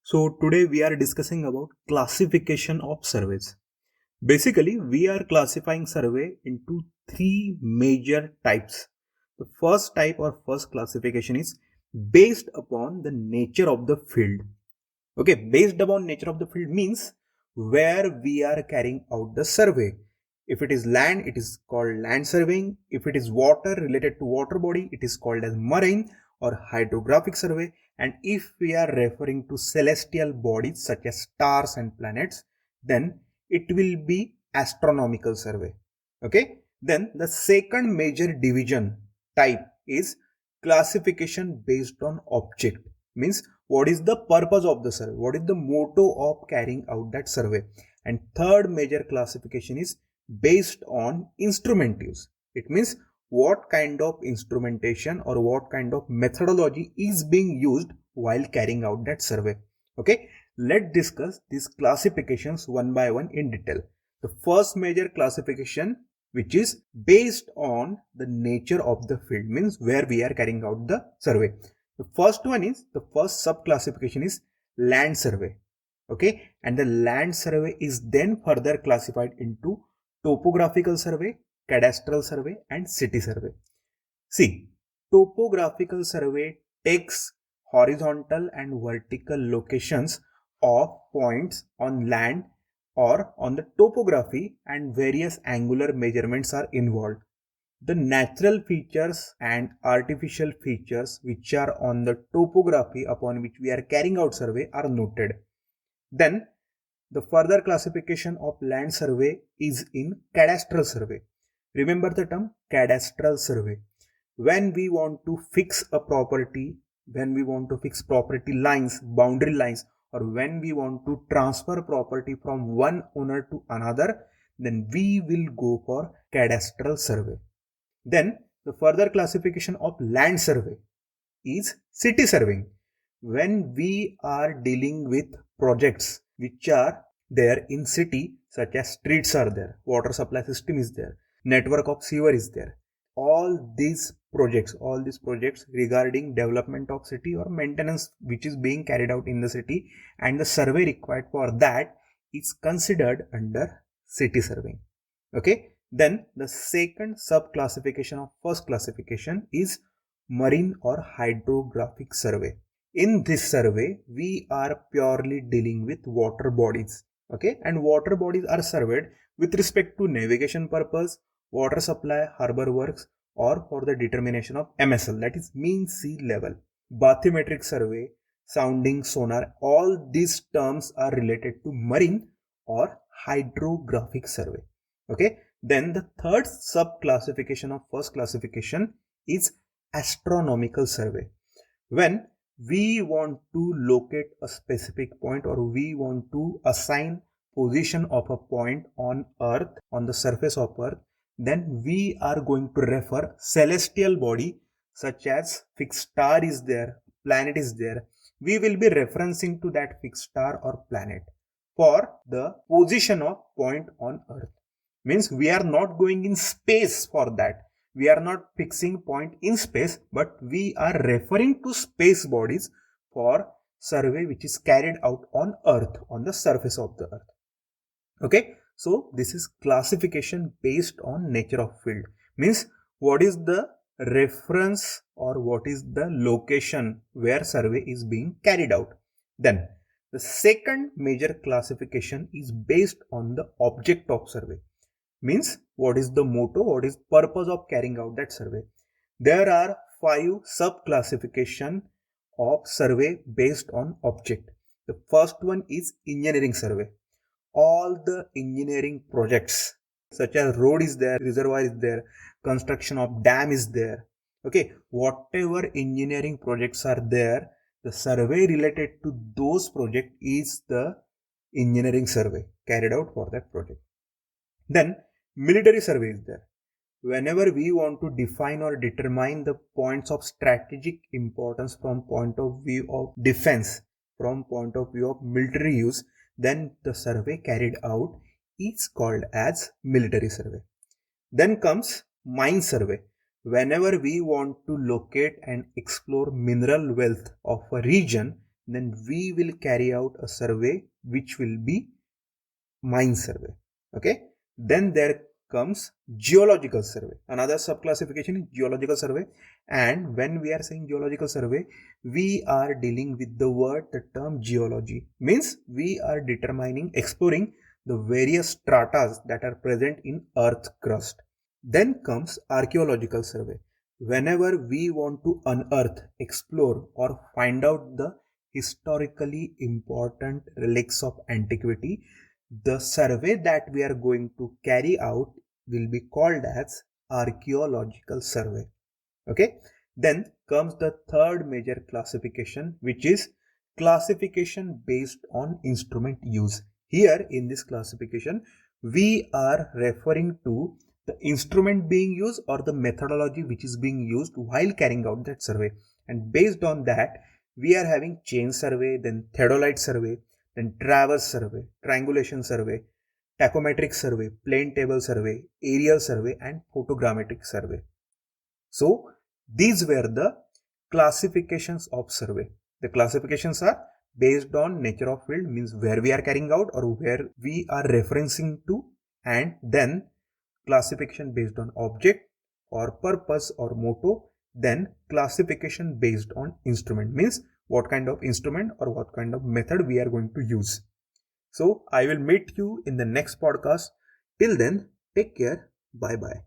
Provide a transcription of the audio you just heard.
So today we are discussing about classification of surveys. Basically, we are classifying survey into three major types. The first type or first classification is based upon the nature of the field. Okay, based upon nature of the field means where we are carrying out the survey. If it is land, it is called land surveying. If it is water related to water body, it is called as marine or hydrographic survey. And if we are referring to celestial bodies such as stars and planets, then it will be astronomical survey. Okay. Then the second major division type is classification based on object. Means what is the purpose of the survey, what is the motto of carrying out that survey. And third major classification is based on instrument use. It means what kind of instrumentation or what kind of methodology is being used while carrying out that survey. Okay, let's discuss these classifications one by one in detail. The first major classification, which is based on the nature of the field, means where we are carrying out the survey. The first one is, the first sub classification is land survey. Okay, and the land survey is then further classified into topographical survey, cadastral survey, and city survey. See, topographical survey takes horizontal and vertical locations of points on land or on the topography, and various angular measurements are involved. The natural features and artificial features which are on the topography upon which we are carrying out survey are noted. Then the further classification of land survey is in cadastral survey. Remember the term cadastral survey. When we want to fix a property, when we want to fix property lines, boundary lines, or when we want to transfer property from one owner to another, then we will go for cadastral survey. Then the further classification of land survey is city surveying. When we are dealing with projects which are there in city, such as streets are there, water supply system is there, network of sewer is there, all these projects regarding development of city or maintenance which is being carried out in the city, and the survey required for that is considered under city surveying. Okay, then the second sub classification of first classification is marine or hydrographic survey. In this survey, we are purely dealing with water bodies. Okay, and water bodies are surveyed with respect to navigation purpose, water supply, harbor works, or for the determination of MSL, that is mean sea level. Bathymetric survey, sounding, sonar, all these terms are related to marine or hydrographic survey. Okay, then the third sub classification of first classification is astronomical survey. When we want to locate a specific point, or we want to assign position of a point on earth, on the surface of earth, then we are going to refer celestial body such as fixed star is there, planet is there. We will be referencing to that fixed star or planet for the position of point on earth. Means we are not going in space for that. We are not fixing point in space, but we are referring to space bodies for survey which is carried out on earth, on the surface of the earth. Okay, so this is classification based on nature of field. Means what is the reference or what is the location where survey is being carried out. Then the second major classification is based on the object of survey. Means what is the motto, what is purpose of carrying out that survey. There are 5 sub classification of survey based on object. The first one is engineering survey. All the engineering projects such as road is there, reservoir is there, construction of dam is there. Okay, whatever engineering projects are there, the survey related to those projects is the engineering survey carried out for that project. Then military survey is there. Whenever we want to define or determine the points of strategic importance from point of view of defense, from point of view of military use, then the survey carried out is called as military survey. Then comes mine survey. Whenever we want to locate and explore mineral wealth of a region, then we will carry out a survey which will be mine survey. Okay, then there comes geological survey. Another subclassification is geological survey, and when we are saying geological survey, we are dealing with the term geology, means we are exploring the various stratas that are present in earth crust. Then comes archaeological survey. Whenever we want to unearth, explore, or find out the historically important relics of antiquity, the survey that we are going to carry out will be called as archaeological survey. Okay, then comes the third major classification, which is classification based on instrument use. Here in this classification, we are referring to the instrument being used or the methodology which is being used while carrying out that survey. And based on that, we are having chain survey, then theodolite survey, then traverse survey, triangulation survey, tachometric survey, plane table survey, aerial survey, and photogrammetric survey. So these were the classifications of survey. The classifications are based on nature of field, means where we are carrying out or where we are referencing to, and then classification based on object or purpose or motto, then classification based on instrument, means what kind of instrument or what kind of method we are going to use. So I will meet you in the next podcast. Till then, take care. Bye bye.